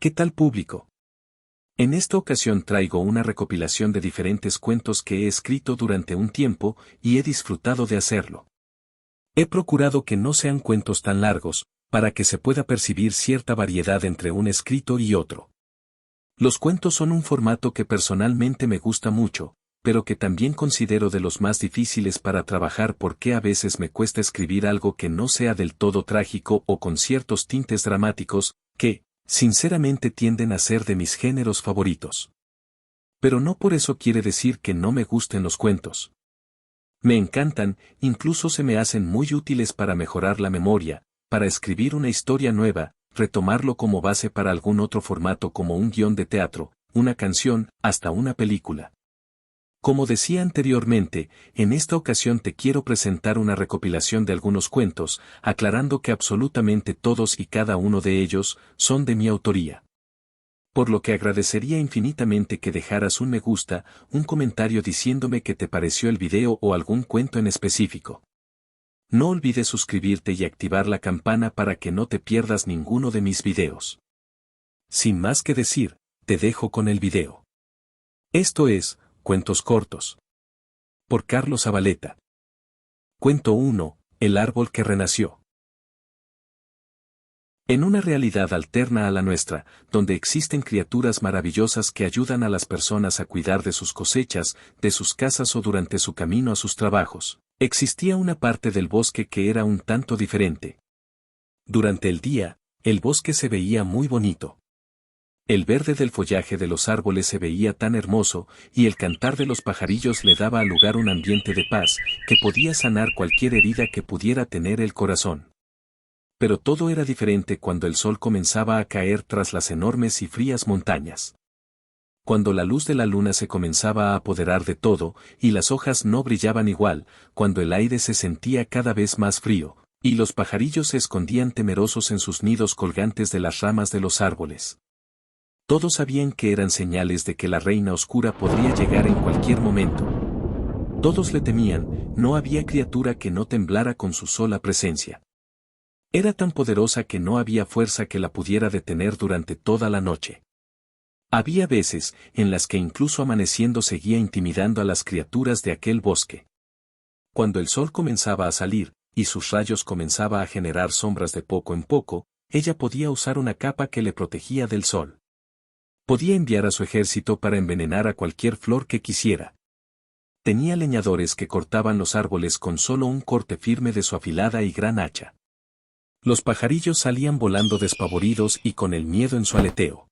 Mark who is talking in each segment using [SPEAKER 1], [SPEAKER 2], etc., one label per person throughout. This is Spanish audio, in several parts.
[SPEAKER 1] ¿Qué tal, público? En esta ocasión traigo una recopilación de diferentes cuentos que he escrito durante un tiempo y he disfrutado de hacerlo. He procurado que no sean cuentos tan largos, para que se pueda percibir cierta variedad entre un escrito y otro. Los cuentos son un formato que personalmente me gusta mucho, pero que también considero de los más difíciles para trabajar porque a veces me cuesta escribir algo que no sea del todo trágico o con ciertos tintes dramáticos, que, sinceramente tienden a ser de mis géneros favoritos. Pero no por eso quiere decir que no me gusten los cuentos. Me encantan, incluso se me hacen muy útiles para mejorar la memoria, para escribir una historia nueva, retomarlo como base para algún otro formato como un guión de teatro, una canción, hasta una película. Como decía anteriormente, en esta ocasión te quiero presentar una recopilación de algunos cuentos, aclarando que absolutamente todos y cada uno de ellos son de mi autoría. Por lo que agradecería infinitamente que dejaras un me gusta, un comentario diciéndome qué te pareció el video o algún cuento en específico. No olvides suscribirte y activar la campana para que no te pierdas ninguno de mis videos. Sin más que decir, te dejo con el video. Esto es, Cuentos cortos. Por Carlos Zabaleta. Cuento 1, El árbol que renació. En una realidad alterna a la nuestra, donde existen criaturas maravillosas que ayudan a las personas a cuidar de sus cosechas, de sus casas o durante su camino a sus trabajos, existía una parte del bosque que era un tanto diferente. Durante el día, el bosque se veía muy bonito. El verde del follaje de los árboles se veía tan hermoso, y el cantar de los pajarillos le daba al lugar un ambiente de paz, que podía sanar cualquier herida que pudiera tener el corazón. Pero todo era diferente cuando el sol comenzaba a caer tras las enormes y frías montañas. Cuando la luz de la luna se comenzaba a apoderar de todo, y las hojas no brillaban igual, cuando el aire se sentía cada vez más frío, y los pajarillos se escondían temerosos en sus nidos colgantes de las ramas de los árboles. Todos sabían que eran señales de que la reina oscura podría llegar en cualquier momento. Todos le temían, no había criatura que no temblara con su sola presencia. Era tan poderosa que no había fuerza que la pudiera detener durante toda la noche. Había veces en las que incluso amaneciendo seguía intimidando a las criaturas de aquel bosque. Cuando el sol comenzaba a salir, y sus rayos comenzaba a generar sombras de poco en poco, ella podía usar una capa que le protegía del sol. Podía enviar a su ejército para envenenar a cualquier flor que quisiera. Tenía leñadores que cortaban los árboles con solo un corte firme de su afilada y gran hacha. Los pajarillos salían volando despavoridos y con el miedo en su aleteo.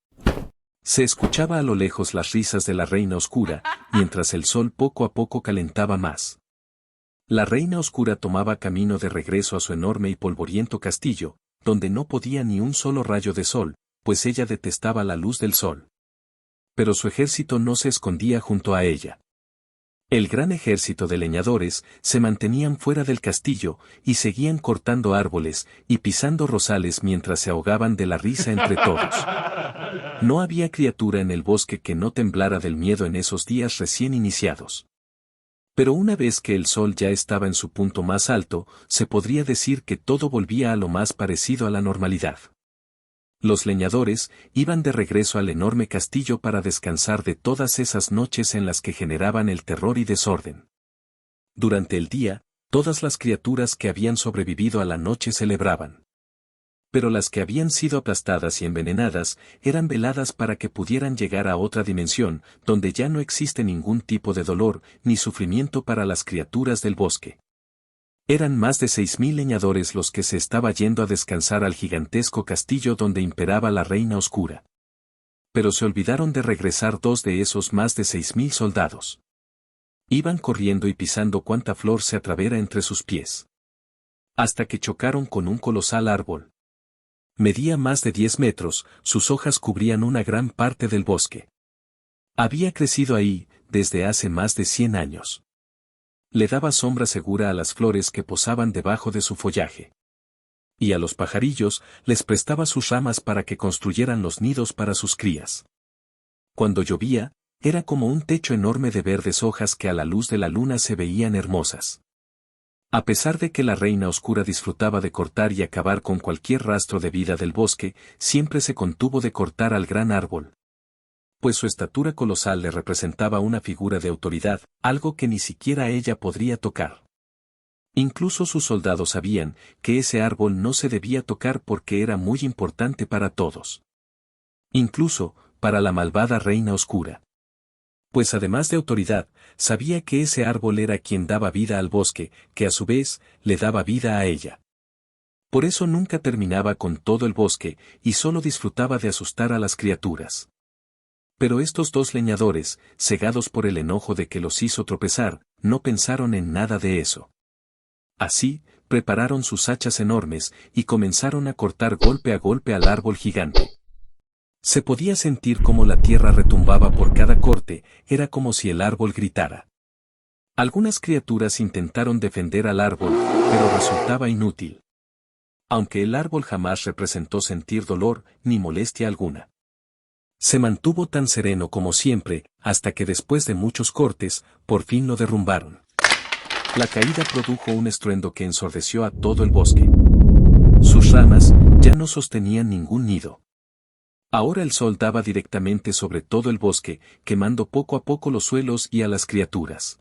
[SPEAKER 1] Se escuchaba a lo lejos las risas de la reina oscura, mientras el sol poco a poco calentaba más. La reina oscura tomaba camino de regreso a su enorme y polvoriento castillo, donde no podía ni un solo rayo de sol, pues ella detestaba la luz del sol. Pero su ejército no se escondía junto a ella. El gran ejército de leñadores se mantenían fuera del castillo y seguían cortando árboles y pisando rosales mientras se ahogaban de la risa entre todos. No había criatura en el bosque que no temblara del miedo en esos días recién iniciados. Pero una vez que el sol ya estaba en su punto más alto, se podría decir que todo volvía a lo más parecido a la normalidad. Los leñadores iban de regreso al enorme castillo para descansar de todas esas noches en las que generaban el terror y desorden. Durante el día, todas las criaturas que habían sobrevivido a la noche celebraban. Pero las que habían sido aplastadas y envenenadas eran veladas para que pudieran llegar a otra dimensión, donde ya no existe ningún tipo de dolor ni sufrimiento para las criaturas del bosque. Eran más de 6.000 leñadores los que se estaba yendo a descansar al gigantesco castillo donde imperaba la reina oscura. Pero se olvidaron de regresar 2 de esos más de 6.000 soldados. Iban corriendo y pisando cuanta flor se atrevera entre sus pies. Hasta que chocaron con un colosal árbol. Medía más de 10 metros, sus hojas cubrían una gran parte del bosque. Había crecido ahí, desde hace más de 100 años. Le daba sombra segura a las flores que posaban debajo de su follaje. Y a los pajarillos les prestaba sus ramas para que construyeran los nidos para sus crías. Cuando llovía, era como un techo enorme de verdes hojas que a la luz de la luna se veían hermosas. A pesar de que la Reina Oscura disfrutaba de cortar y acabar con cualquier rastro de vida del bosque, siempre se contuvo de cortar al gran árbol. Pues su estatura colosal le representaba una figura de autoridad, algo que ni siquiera ella podría tocar. Incluso sus soldados sabían que ese árbol no se debía tocar porque era muy importante para todos. Incluso, para la malvada Reina Oscura. Pues además de autoridad, sabía que ese árbol era quien daba vida al bosque, que a su vez, le daba vida a ella. Por eso nunca terminaba con todo el bosque, y solo disfrutaba de asustar a las criaturas. Pero estos dos leñadores, cegados por el enojo de que los hizo tropezar, no pensaron en nada de eso. Así, prepararon sus hachas enormes, y comenzaron a cortar golpe a golpe al árbol gigante. Se podía sentir cómo la tierra retumbaba por cada corte, era como si el árbol gritara. Algunas criaturas intentaron defender al árbol, pero resultaba inútil. Aunque el árbol jamás representó sentir dolor ni molestia alguna. Se mantuvo tan sereno como siempre, hasta que después de muchos cortes, por fin lo derrumbaron. La caída produjo un estruendo que ensordeció a todo el bosque. Sus ramas ya no sostenían ningún nido. Ahora el sol daba directamente sobre todo el bosque, quemando poco a poco los suelos y a las criaturas.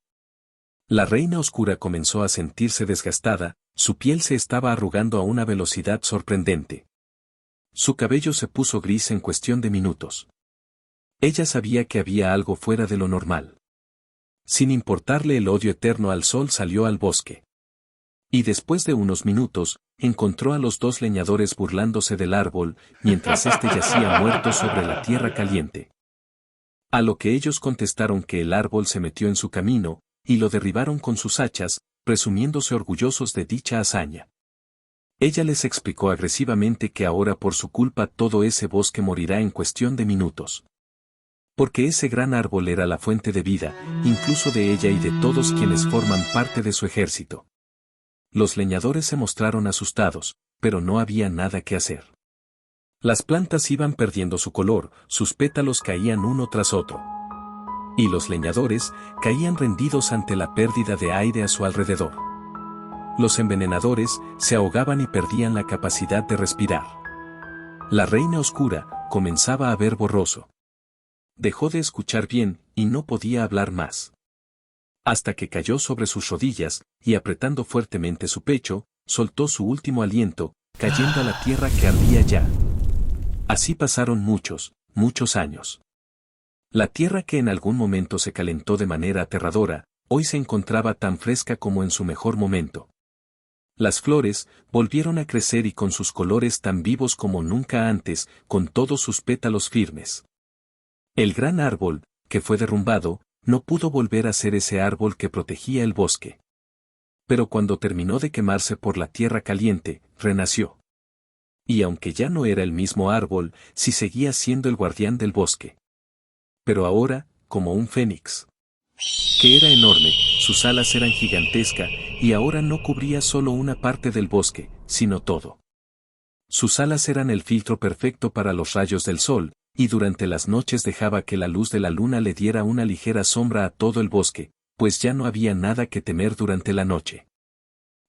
[SPEAKER 1] La Reina Oscura comenzó a sentirse desgastada, su piel se estaba arrugando a una velocidad sorprendente. Su cabello se puso gris en cuestión de minutos. Ella sabía que había algo fuera de lo normal. Sin importarle el odio eterno al sol, salió al bosque. Y después de unos minutos, encontró a los dos leñadores burlándose del árbol, mientras éste yacía muerto sobre la tierra caliente. A lo que ellos contestaron que el árbol se metió en su camino, y lo derribaron con sus hachas, presumiéndose orgullosos de dicha hazaña. Ella les explicó agresivamente que ahora por su culpa todo ese bosque morirá en cuestión de minutos. Porque ese gran árbol era la fuente de vida, incluso de ella y de todos quienes forman parte de su ejército. Los leñadores se mostraron asustados, pero no había nada que hacer. Las plantas iban perdiendo su color, sus pétalos caían uno tras otro. Y los leñadores caían rendidos ante la pérdida de aire a su alrededor. Los envenenadores se ahogaban y perdían la capacidad de respirar. La Reina Oscura comenzaba a ver borroso. Dejó de escuchar bien, y no podía hablar más. Hasta que cayó sobre sus rodillas, y apretando fuertemente su pecho, soltó su último aliento, cayendo a la tierra que ardía ya. Así pasaron muchos, muchos años. La tierra que en algún momento se calentó de manera aterradora, hoy se encontraba tan fresca como en su mejor momento. Las flores volvieron a crecer y con sus colores tan vivos como nunca antes, con todos sus pétalos firmes. El gran árbol, que fue derrumbado, no pudo volver a ser ese árbol que protegía el bosque. Pero cuando terminó de quemarse por la tierra caliente, renació. Y aunque ya no era el mismo árbol, sí seguía siendo el guardián del bosque. Pero ahora, como un fénix. Que era enorme, sus alas eran gigantescas, y ahora no cubría solo una parte del bosque, sino todo. Sus alas eran el filtro perfecto para los rayos del sol, y durante las noches dejaba que la luz de la luna le diera una ligera sombra a todo el bosque, pues ya no había nada que temer durante la noche.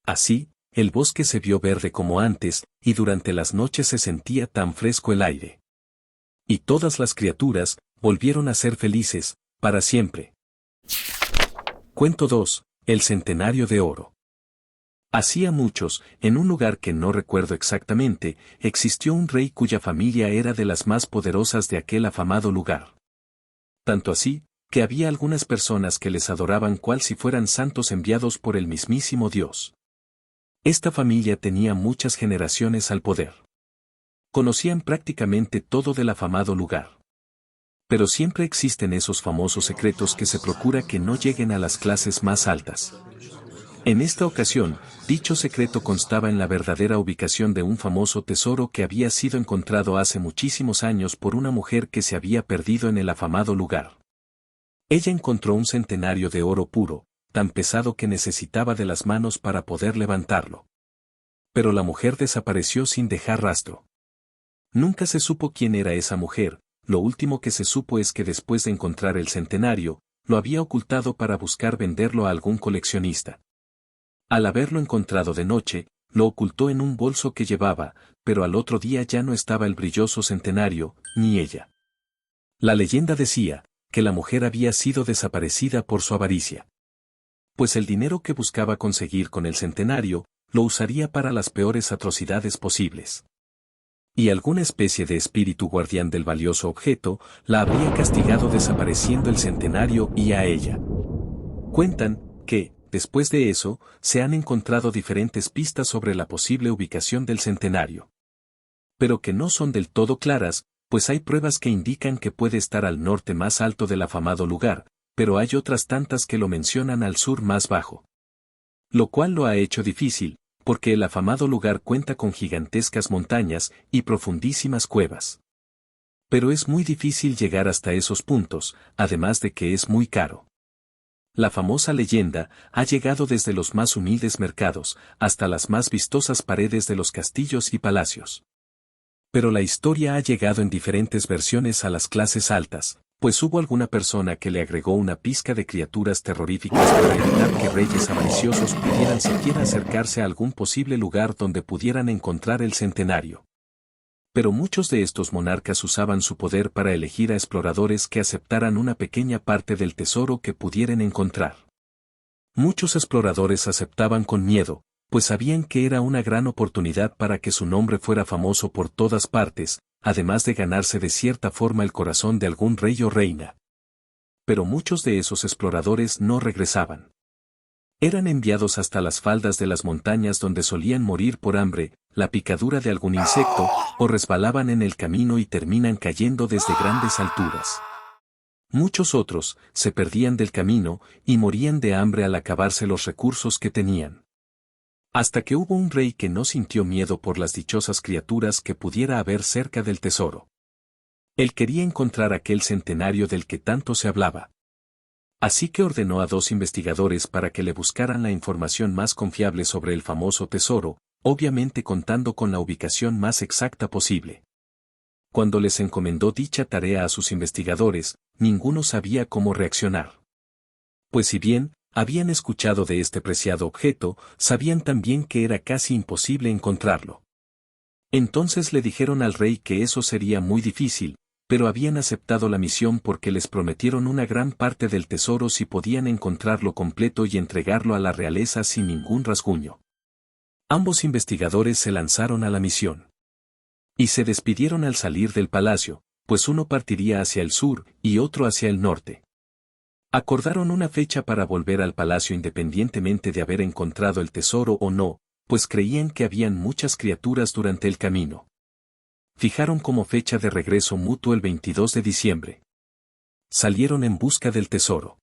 [SPEAKER 1] Así, el bosque se vio verde como antes, y durante las noches se sentía tan fresco el aire. Y todas las criaturas volvieron a ser felices, para siempre. Cuento 2. El centenario de oro. Hacía muchos, en un lugar que no recuerdo exactamente, existió un rey cuya familia era de las más poderosas de aquel afamado lugar. Tanto así, que había algunas personas que les adoraban cual si fueran santos enviados por el mismísimo Dios. Esta familia tenía muchas generaciones al poder. Conocían prácticamente todo del afamado lugar. Pero siempre existen esos famosos secretos que se procura que no lleguen a las clases más altas. En esta ocasión, dicho secreto constaba en la verdadera ubicación de un famoso tesoro que había sido encontrado hace muchísimos años por una mujer que se había perdido en el afamado lugar. Ella encontró un centenario de oro puro, tan pesado que necesitaba de las manos para poder levantarlo. Pero la mujer desapareció sin dejar rastro. Nunca se supo quién era esa mujer, lo último que se supo es que después de encontrar el centenario, lo había ocultado para buscar venderlo a algún coleccionista. Al haberlo encontrado de noche, lo ocultó en un bolso que llevaba, pero al otro día ya no estaba el brilloso centenario, ni ella. La leyenda decía que la mujer había sido desaparecida por su avaricia. Pues el dinero que buscaba conseguir con el centenario, lo usaría para las peores atrocidades posibles. Y alguna especie de espíritu guardián del valioso objeto, la habría castigado desapareciendo el centenario y a ella. Cuentan que, después de eso, se han encontrado diferentes pistas sobre la posible ubicación del centenario. Pero que no son del todo claras, pues hay pruebas que indican que puede estar al norte más alto del afamado lugar, pero hay otras tantas que lo mencionan al sur más bajo. Lo cual lo ha hecho difícil, porque el afamado lugar cuenta con gigantescas montañas y profundísimas cuevas. Pero es muy difícil llegar hasta esos puntos, además de que es muy caro. La famosa leyenda ha llegado desde los más humildes mercados hasta las más vistosas paredes de los castillos y palacios. Pero la historia ha llegado en diferentes versiones a las clases altas, pues hubo alguna persona que le agregó una pizca de criaturas terroríficas para evitar que reyes avariciosos pudieran siquiera acercarse a algún posible lugar donde pudieran encontrar el centenario. Pero muchos de estos monarcas usaban su poder para elegir a exploradores que aceptaran una pequeña parte del tesoro que pudieran encontrar. Muchos exploradores aceptaban con miedo, pues sabían que era una gran oportunidad para que su nombre fuera famoso por todas partes, además de ganarse de cierta forma el corazón de algún rey o reina. Pero muchos de esos exploradores no regresaban. Eran enviados hasta las faldas de las montañas donde solían morir por hambre, la picadura de algún insecto, o resbalaban en el camino y terminan cayendo desde grandes alturas. Muchos otros se perdían del camino y morían de hambre al acabarse los recursos que tenían. Hasta que hubo un rey que no sintió miedo por las dichosas criaturas que pudiera haber cerca del tesoro. Él quería encontrar aquel centenario del que tanto se hablaba. Así que ordenó a 2 investigadores para que le buscaran la información más confiable sobre el famoso tesoro, obviamente contando con la ubicación más exacta posible. Cuando les encomendó dicha tarea a sus investigadores, ninguno sabía cómo reaccionar. Pues si bien, habían escuchado de este preciado objeto, sabían también que era casi imposible encontrarlo. Entonces le dijeron al rey que eso sería muy difícil, pero habían aceptado la misión porque les prometieron una gran parte del tesoro si podían encontrarlo completo y entregarlo a la realeza sin ningún rasguño. Ambos investigadores se lanzaron a la misión. Y se despidieron al salir del palacio, pues uno partiría hacia el sur y otro hacia el norte. Acordaron una fecha para volver al palacio independientemente de haber encontrado el tesoro o no, pues creían que habían muchas criaturas durante el camino. Fijaron como fecha de regreso mutuo el 22 de diciembre. Salieron en busca del tesoro.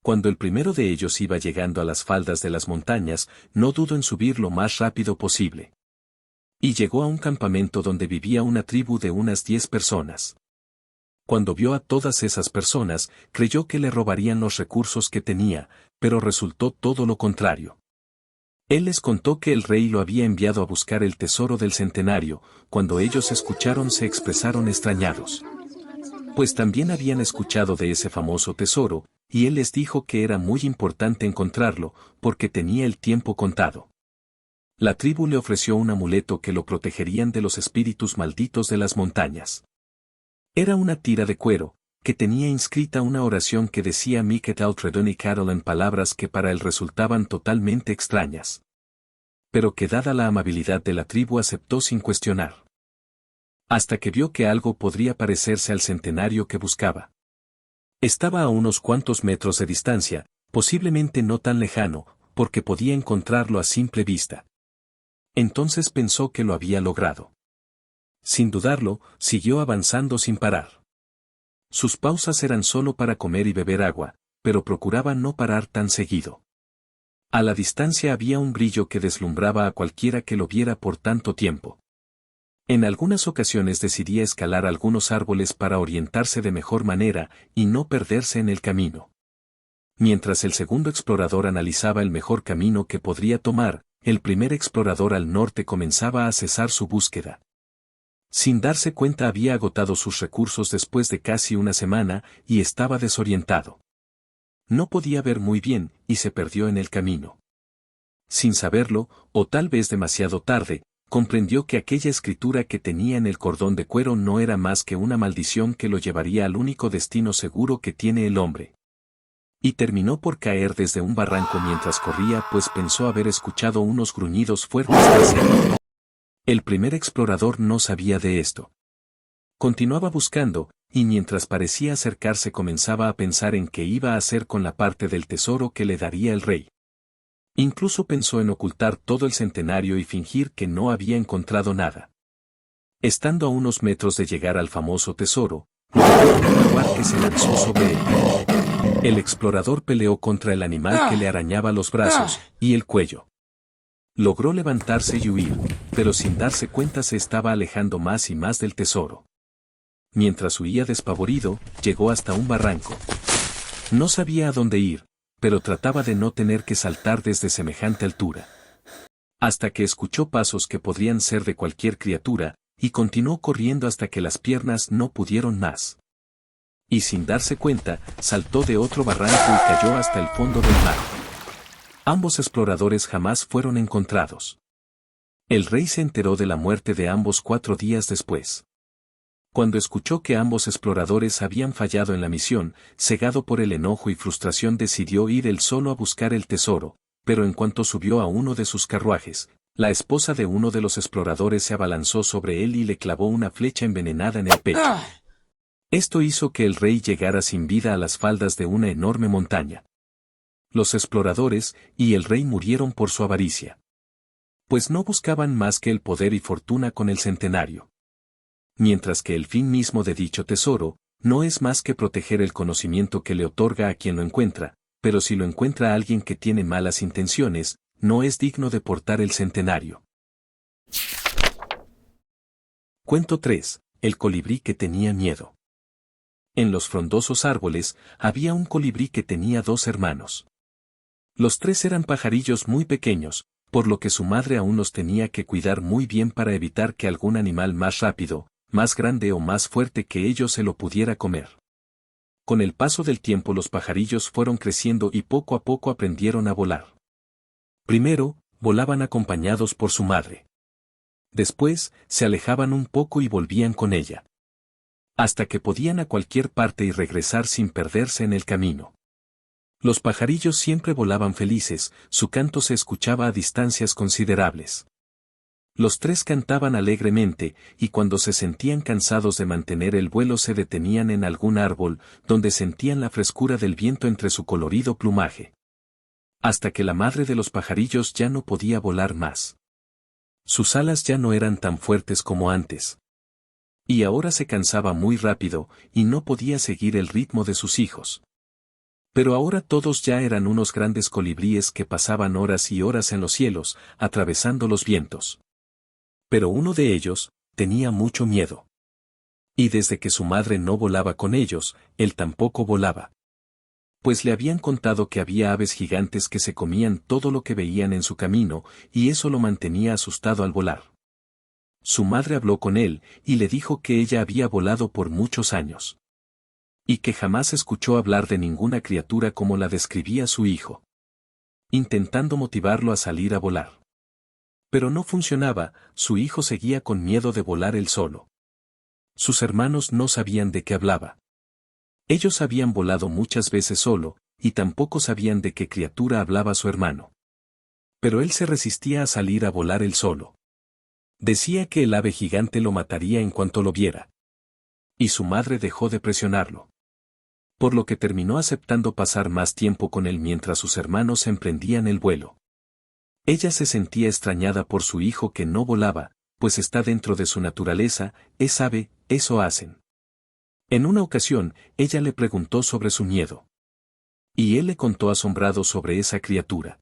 [SPEAKER 1] Cuando el primero de ellos iba llegando a las faldas de las montañas, no dudó en subir lo más rápido posible. Y llegó a un campamento donde vivía una tribu de unas 10 personas. Cuando vio a todas esas personas, creyó que le robarían los recursos que tenía, pero resultó todo lo contrario. Él les contó que el rey lo había enviado a buscar el tesoro del centenario. Cuando ellos escucharon se expresaron extrañados. Pues también habían escuchado de ese famoso tesoro, y él les dijo que era muy importante encontrarlo, porque tenía el tiempo contado. La tribu le ofreció un amuleto que lo protegerían de los espíritus malditos de las montañas. Era una tira de cuero, que tenía inscrita una oración que decía Miket Altredoni Carol en palabras que para él resultaban totalmente extrañas. Pero que dada la amabilidad de la tribu aceptó sin cuestionar. Hasta que vio que algo podría parecerse al centenario que buscaba. Estaba a unos cuantos metros de distancia, posiblemente no tan lejano, porque podía encontrarlo a simple vista. Entonces pensó que lo había logrado. Sin dudarlo, siguió avanzando sin parar. Sus pausas eran solo para comer y beber agua, pero procuraba no parar tan seguido. A la distancia había un brillo que deslumbraba a cualquiera que lo viera por tanto tiempo. En algunas ocasiones decidía escalar algunos árboles para orientarse de mejor manera y no perderse en el camino. Mientras el segundo explorador analizaba el mejor camino que podría tomar, el primer explorador al norte comenzaba a cesar su búsqueda. Sin darse cuenta había agotado sus recursos después de casi una semana y estaba desorientado. No podía ver muy bien y se perdió en el camino. sin saberlo, o tal vez demasiado tarde, comprendió que aquella escritura que tenía en el cordón de cuero no era más que una maldición que lo llevaría al único destino seguro que tiene el hombre. Y terminó por caer desde un barranco mientras corría, pues pensó haber escuchado unos gruñidos fuertes tras él. El primer explorador no sabía de esto. Continuaba buscando, y mientras parecía acercarse comenzaba a pensar en qué iba a hacer con la parte del tesoro que le daría el rey. Incluso pensó en ocultar todo el centenario y fingir que no había encontrado nada. Estando a unos metros de llegar al famoso tesoro, lo vio un jaguar que se lanzó sobre él. El explorador peleó contra el animal que le arañaba los brazos y el cuello. Logró levantarse y huir, pero sin darse cuenta se estaba alejando más y más del tesoro. Mientras huía despavorido, llegó hasta un barranco. No sabía a dónde ir, pero trataba de no tener que saltar desde semejante altura. Hasta que escuchó pasos que podrían ser de cualquier criatura, y continuó corriendo hasta que las piernas no pudieron más. Y sin darse cuenta, saltó de otro barranco y cayó hasta el fondo del mar. Ambos exploradores jamás fueron encontrados. El rey se enteró de la muerte de ambos 4 días después. Cuando escuchó que ambos exploradores habían fallado en la misión, cegado por el enojo y frustración decidió ir él solo a buscar el tesoro, pero en cuanto subió a uno de sus carruajes, la esposa de uno de los exploradores se abalanzó sobre él y le clavó una flecha envenenada en el pecho. Esto hizo que el rey llegara sin vida a las faldas de una enorme montaña. Los exploradores y el rey murieron por su avaricia. Pues no buscaban más que el poder y fortuna con el centenario. Mientras que el fin mismo de dicho tesoro, no es más que proteger el conocimiento que le otorga a quien lo encuentra, pero si lo encuentra alguien que tiene malas intenciones, no es digno de portar el centenario. Cuento 3. El colibrí que tenía miedo. En los frondosos árboles, había un colibrí que tenía 2 hermanos. Los 3 eran pajarillos muy pequeños, por lo que su madre aún los tenía que cuidar muy bien para evitar que algún animal más rápido, más grande o más fuerte que ellos se lo pudiera comer. Con el paso del tiempo los pajarillos fueron creciendo y poco a poco aprendieron a volar. Primero, volaban acompañados por su madre. Después, se alejaban un poco y volvían con ella. Hasta que podían a cualquier parte y regresar sin perderse en el camino. Los pajarillos siempre volaban felices, su canto se escuchaba a distancias considerables. Los 3 cantaban alegremente, y cuando se sentían cansados de mantener el vuelo se detenían en algún árbol, donde sentían la frescura del viento entre su colorido plumaje. Hasta que la madre de los pajarillos ya no podía volar más. Sus alas ya no eran tan fuertes como antes. Y ahora se cansaba muy rápido, y no podía seguir el ritmo de sus hijos. Pero ahora todos ya eran unos grandes colibríes que pasaban horas y horas en los cielos, atravesando los vientos. Pero uno de ellos, tenía mucho miedo. Y desde que su madre no volaba con ellos, él tampoco volaba. Pues le habían contado que había aves gigantes que se comían todo lo que veían en su camino, y eso lo mantenía asustado al volar. Su madre habló con él, y le dijo que ella había volado por muchos años. Y que jamás escuchó hablar de ninguna criatura como la describía su hijo. Intentando motivarlo a salir a volar. Pero no funcionaba, su hijo seguía con miedo de volar él solo. Sus hermanos no sabían de qué hablaba. Ellos habían volado muchas veces solo, y tampoco sabían de qué criatura hablaba su hermano. Pero él se resistía a salir a volar él solo. Decía que el ave gigante lo mataría en cuanto lo viera. Y su madre dejó de presionarlo. Por lo que terminó aceptando pasar más tiempo con él mientras sus hermanos emprendían el vuelo. Ella se sentía extrañada por su hijo que no volaba, pues está dentro de su naturaleza, es ave, eso hacen. En una ocasión, ella le preguntó sobre su miedo. Y él le contó asombrado sobre esa criatura.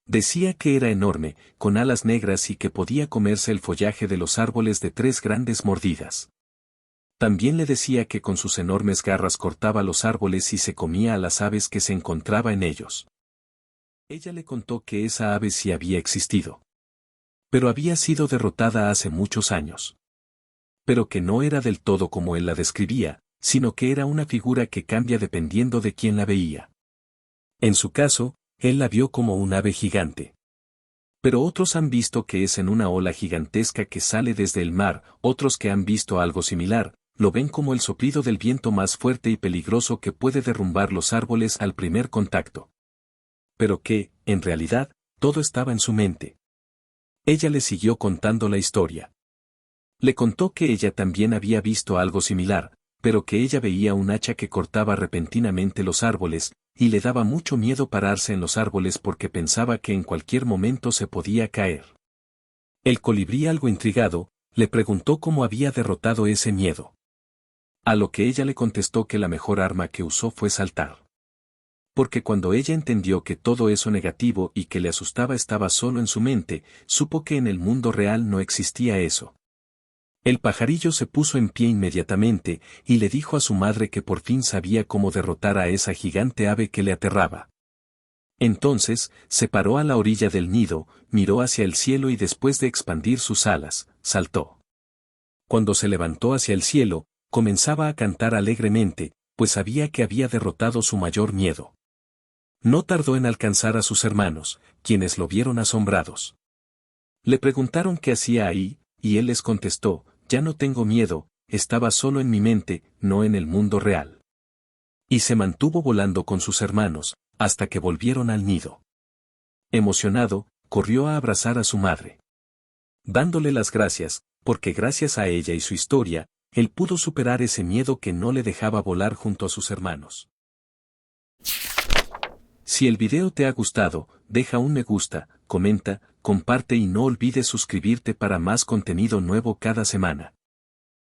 [SPEAKER 1] Decía que era enorme, con alas negras y que podía comerse el follaje de los árboles de 3 grandes mordidas. También le decía que con sus enormes garras cortaba los árboles y se comía a las aves que se encontraba en ellos. Ella le contó que esa ave sí había existido. Pero había sido derrotada hace muchos años. Pero que no era del todo como él la describía, sino que era una figura que cambia dependiendo de quién la veía. En su caso, él la vio como un ave gigante. Pero otros han visto que es en una ola gigantesca que sale desde el mar, otros que han visto algo similar, lo ven como el soplido del viento más fuerte y peligroso que puede derrumbar los árboles al primer contacto. Pero que, en realidad, todo estaba en su mente. Ella le siguió contando la historia. Le contó que ella también había visto algo similar, pero que ella veía un hacha que cortaba repentinamente los árboles, y le daba mucho miedo pararse en los árboles porque pensaba que en cualquier momento se podía caer. El colibrí, algo intrigado, le preguntó cómo había derrotado ese miedo. A lo que ella le contestó que la mejor arma que usó fue saltar. Porque cuando ella entendió que todo eso negativo y que le asustaba estaba solo en su mente, supo que en el mundo real no existía eso. El pajarillo se puso en pie inmediatamente, y le dijo a su madre que por fin sabía cómo derrotar a esa gigante ave que le aterraba. Entonces, se paró a la orilla del nido, miró hacia el cielo y después de expandir sus alas, saltó. Cuando se levantó hacia el cielo, comenzaba a cantar alegremente, pues sabía que había derrotado su mayor miedo. No tardó en alcanzar a sus hermanos, quienes lo vieron asombrados. Le preguntaron qué hacía ahí, y él les contestó: ya no tengo miedo, estaba solo en mi mente, no en el mundo real. Y se mantuvo volando con sus hermanos, hasta que volvieron al nido. Emocionado, corrió a abrazar a su madre, dándole las gracias, porque gracias a ella y su historia, él pudo superar ese miedo que no le dejaba volar junto a sus hermanos. Si el video te ha gustado, deja un me gusta, comenta, comparte y no olvides suscribirte para más contenido nuevo cada semana.